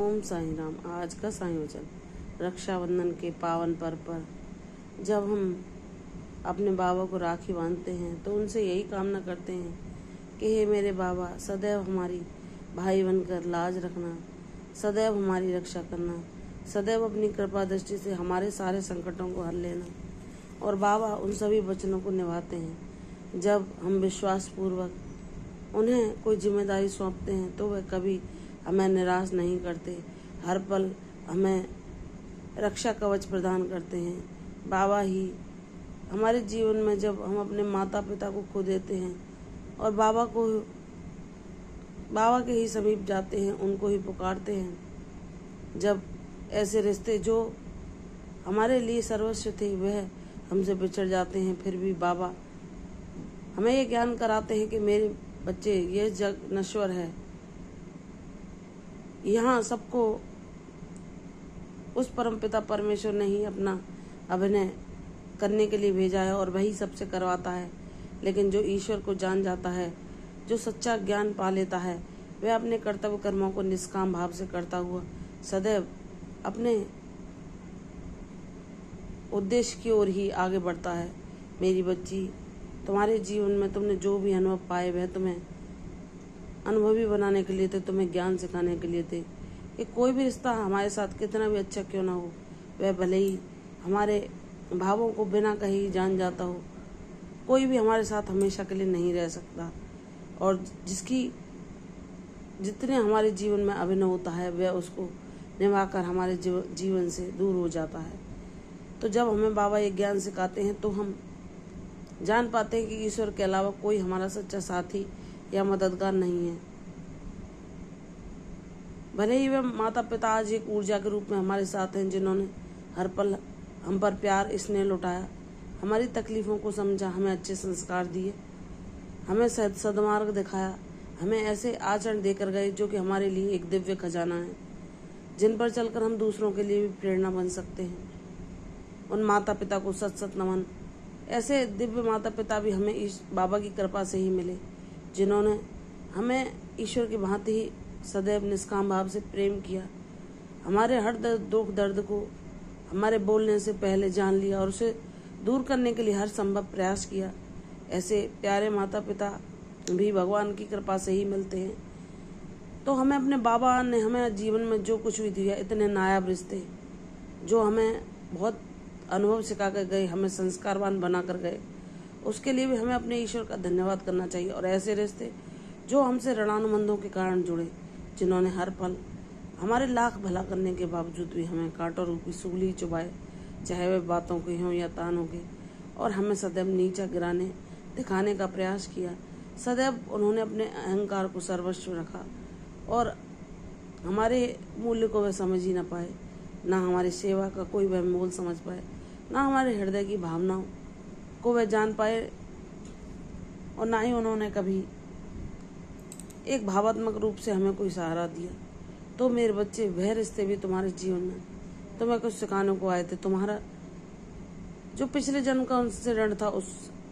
ओम साईं राम। आज का संयोजन रक्षाबंधन के पावन पर्व पर जब हम अपने बाबा को राखी बांधते हैं तो उनसे यही कामना करते हैं कि हे मेरे बाबा, सदैव हमारी भाई बनकर लाज रखना, सदैव हमारी रक्षा करना, सदैव अपनी कृपा दृष्टि से हमारे सारे संकटों को हल लेना। और बाबा उन सभी वचनों को निभाते हैं। जब हम विश्वास पूर्वक उन्हें कोई जिम्मेदारी सौंपते हैं तो वह कभी हमें निराश नहीं करते, हर पल हमें रक्षा कवच प्रदान करते हैं। बाबा ही हमारे जीवन में, जब हम अपने माता पिता को खो देते हैं और बाबा के ही समीप जाते हैं, उनको ही पुकारते हैं, जब ऐसे रिश्ते जो हमारे लिए सर्वस्व थे वह हमसे बिछड़ जाते हैं, फिर भी बाबा हमें ये ज्ञान कराते हैं कि मेरे बच्चे, ये जग नश्वर है, यहाँ सबको उस परमपिता परमेश्वर ने ही अपना अभिनय करने के लिए भेजा है और वही सबसे करवाता है। लेकिन जो ईश्वर को जान जाता है, जो सच्चा ज्ञान पा लेता है, वह अपने कर्तव्य कर्मों को निष्काम भाव से करता हुआ सदैव अपने उद्देश्य की ओर ही आगे बढ़ता है। मेरी बच्ची, तुम्हारे जीवन में तुमने जो भी अनुभव पाए वह तुम्हें अनुभवी बनाने के लिए थे, तुम्हें ज्ञान सिखाने के लिए थे कि कोई भी रिश्ता हमारे साथ कितना भी अच्छा क्यों ना हो, वह भले ही हमारे भावों को बिना कहे ही जान जाता हो, कोई भी हमारे साथ हमेशा के लिए नहीं रह सकता। और जितने हमारे जीवन में अभिनय होता है वह उसको निभाकर हमारे जीवन से दूर हो जाता है। तो जब हमें बाबा ये ज्ञान सिखाते हैं तो हम जान पाते हैं कि ईश्वर के अलावा कोई हमारा सच्चा साथी या मददगार नहीं है। भले ही वे माता पिता आज एक ऊर्जा के रूप में हमारे साथ हैं, जिन्होंने हर पल हम पर प्यार स्नेह लुटाया, हमारी तकलीफों को समझा, हमें अच्छे संस्कार दिए, हमें सद्मार्ग दिखाया, हमें ऐसे आचरण देकर गए जो कि हमारे लिए एक दिव्य खजाना है, जिन पर चलकर हम दूसरों के लिए भी प्रेरणा बन सकते हैं। उन माता पिता को सत सत नमन। ऐसे दिव्य माता पिता भी हमें इस बाबा की कृपा से ही मिले, जिन्होंने हमें ईश्वर की भांति ही सदैव निष्काम भाव से प्रेम किया, हमारे हर दुख दर्द को हमारे बोलने से पहले जान लिया और उसे दूर करने के लिए हर संभव प्रयास किया। ऐसे प्यारे माता पिता भी भगवान की कृपा से ही मिलते हैं। तो हमें अपने बाबा ने हमें जीवन में जो कुछ भी दिया, इतने नायाब रिश्ते जो हमें बहुत अनुभव सिखा कर गए, हमें संस्कारवान बना कर गए, उसके लिए भी हमें अपने ईश्वर का धन्यवाद करना चाहिए। और ऐसे रिश्ते जो हमसे ऋणानुबंधों के कारण जुड़े, जिन्होंने हर पल हमारे लाख भला करने के बावजूद भी हमें कांटों रूपी सूली चुभाए, चाहे वे बातों के हों या तानों के, और हमें सदैव नीचा गिराने दिखाने का प्रयास किया। सदैव उन्होंने अपने अहंकार को सर्वस्व रखा और हमारे मूल्य को वे समझ ही न पाए, ना हमारी सेवा का कोई वह मोल समझ पाए, ना हमारे हृदय की भावनाओं को वे जान पाए, और ना ही उन्होंने कभी एक भावात्मक रूप से हमें कोई सहारा दिया। तो मेरे बच्चे, वह रिश्ते भी तुम्हारे जीवन में तुम्हें कुछ सिखाने को आए थे। तुम्हारा जो पिछले जन्म का उनसे ऋण था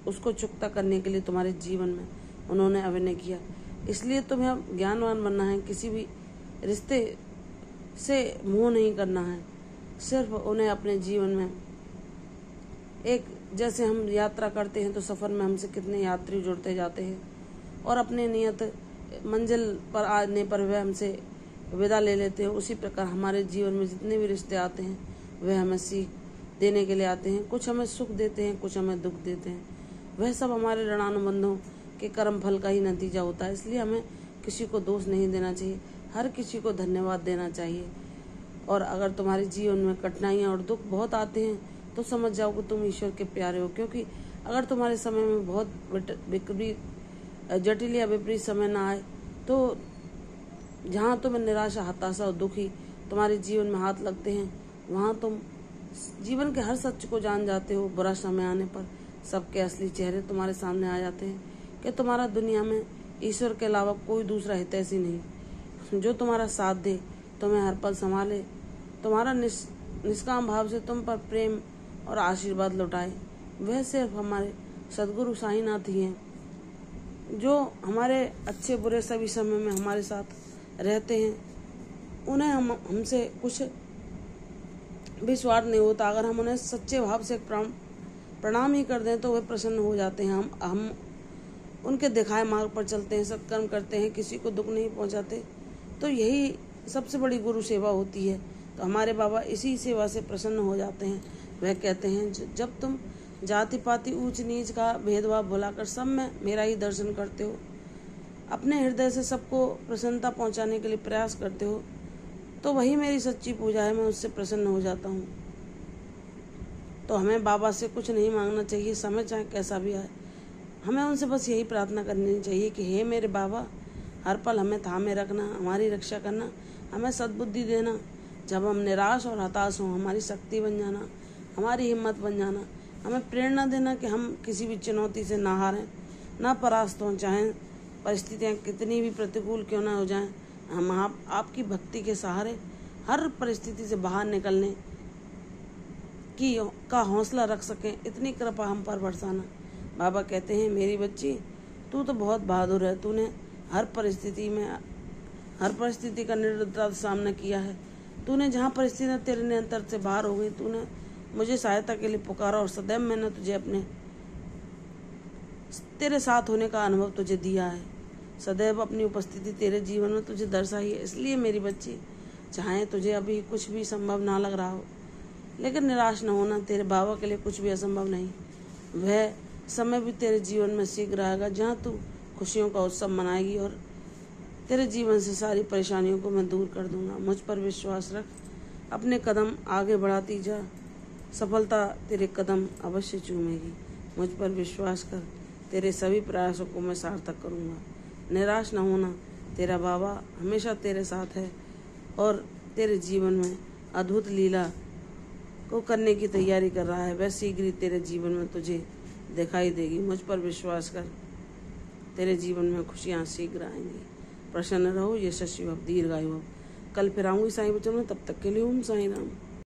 उसको चुकता करने के लिए तुम्हारे जीवन में उन्होंने अभिनय किया। इसलिए तुम्हें ज्ञानवान बनना है, किसी भी रिश्ते से मोह नहीं करना है, सिर्फ उन्हें अपने जीवन में एक, जैसे हम यात्रा करते हैं तो सफर में हमसे कितने यात्री जुड़ते जाते हैं और अपने नियत मंजिल पर आने पर वह हमसे विदा ले लेते हैं। उसी प्रकार हमारे जीवन में जितने भी रिश्ते आते हैं वह हमें सीख देने के लिए आते हैं। कुछ हमें सुख देते हैं, कुछ हमें दुख देते हैं। वह सब हमारे ऋणानुबंधों के कर्म फल का ही नतीजा होता है। इसलिए हमें किसी को दोष नहीं देना चाहिए, हर किसी को धन्यवाद देना चाहिए। और अगर तुम्हारे जीवन में कठिनाइयाँ और दुख बहुत आते हैं तो समझ जाओ कि तुम ईश्वर के प्यारे हो, क्योंकि अगर तुम्हारे समय में बहुत जटिल या विपरीत समय ना आए तो जहाँ तुम्हें निराशा, हताशा और दुखी तुम्हारे जीवन में हाथ लगते हैं, वहाँ तुम जीवन के हर सच को जान जाते हो। बुरा समय आने पर सबके असली चेहरे तुम्हारे सामने आ जाते हैं कि तुम्हारा दुनिया में ईश्वर के अलावा कोई दूसरा हितैषी नहीं, जो तुम्हारा साथ दे, तुम्हें हर पल संभाले, तुम्हारा निष्काम भाव से तुम पर प्रेम और आशीर्वाद लौटाए। वह सिर्फ हमारे सदगुरु साईनाथ ही हैं, जो हमारे अच्छे बुरे सभी समय में हमारे साथ रहते हैं उन्हें हमसे कुछ भी स्वार्थ नहीं होता। अगर हम उन्हें सच्चे भाव से प्रणाम ही कर दें तो वे प्रसन्न हो जाते हैं। हम उनके दिखाए मार्ग पर चलते हैं, सत्कर्म करते हैं, किसी को दुख नहीं पहुंचाते, तो यही सबसे बड़ी गुरु सेवा होती है। तो हमारे बाबा इसी सेवा से प्रसन्न हो जाते हैं। वह कहते हैं, जब तुम जाति पाति ऊंच नीच का भेदभाव भुलाकर सब में मेरा ही दर्शन करते हो, अपने हृदय से सबको प्रसन्नता पहुंचाने के लिए प्रयास करते हो, तो वही मेरी सच्ची पूजा है। मैं उससे प्रसन्न हो जाता हूँ। तो हमें बाबा से कुछ नहीं मांगना चाहिए, समय चाहे कैसा भी आए। हमें उनसे बस यही प्रार्थना करनी चाहिए कि हे मेरे बाबा, हर पल हमें थामे रखना, हमारी रक्षा करना, हमें सद्बुद्धि देना। जब हम निराश और हताश हों, हमारी शक्ति बन जाना, हमारी हिम्मत बन जाना, हमें प्रेरणा देना कि हम किसी भी चुनौती से ना हारें, ना परास्त हों, चाहे परिस्थितियाँ कितनी भी प्रतिकूल क्यों ना हो जाएं। हम आपकी भक्ति के सहारे हर परिस्थिति से बाहर निकलने का हौसला रख सकें, इतनी कृपा हम पर बरसाना। बाबा कहते हैं, मेरी बच्ची, तू तो बहुत बहादुर है। तूने हर परिस्थिति का निर्दयता सामना किया है। तूने जहाँ परिस्थितियाँ तेरे नियंत्रण से बाहर हो गई, तूने मुझे सहायता के लिए पुकारा और सदैव मैंने तुझे तेरे साथ होने का अनुभव तुझे दिया है। सदैव अपनी उपस्थिति तेरे जीवन में तुझे दर्शाई है। इसलिए मेरी बच्ची, चाहे तुझे अभी कुछ भी संभव ना लग रहा हो, लेकिन निराश न होना। तेरे बाबा के लिए कुछ भी असंभव नहीं। वह समय भी तेरे जीवन में शीघ्र आएगा जहाँ तू खुशियों का उत्सव मनाएगी और तेरे जीवन से सारी परेशानियों को मैं दूर कर दूंगा। मुझ पर विश्वास रख, अपने कदम आगे बढ़ाती जा, सफलता तेरे कदम अवश्य चूमेगी। मुझ पर विश्वास कर, तेरे सभी प्रयासों को मैं सार्थक करूंगा। निराश न होना, तेरा बाबा हमेशा तेरे साथ है और तेरे जीवन में अद्भुत लीला को करने की तैयारी कर रहा है। वह शीघ्र ही तेरे जीवन में तुझे दिखाई देगी। मुझ पर विश्वास कर, तेरे जीवन में खुशियाँ शीघ्र आएंगी। प्रसन्न रहो, यशस्वी भव, दीर्घायु भव। कल फिर आऊंगी साईं वचन में, तब तक के लिए ओम साईं राम।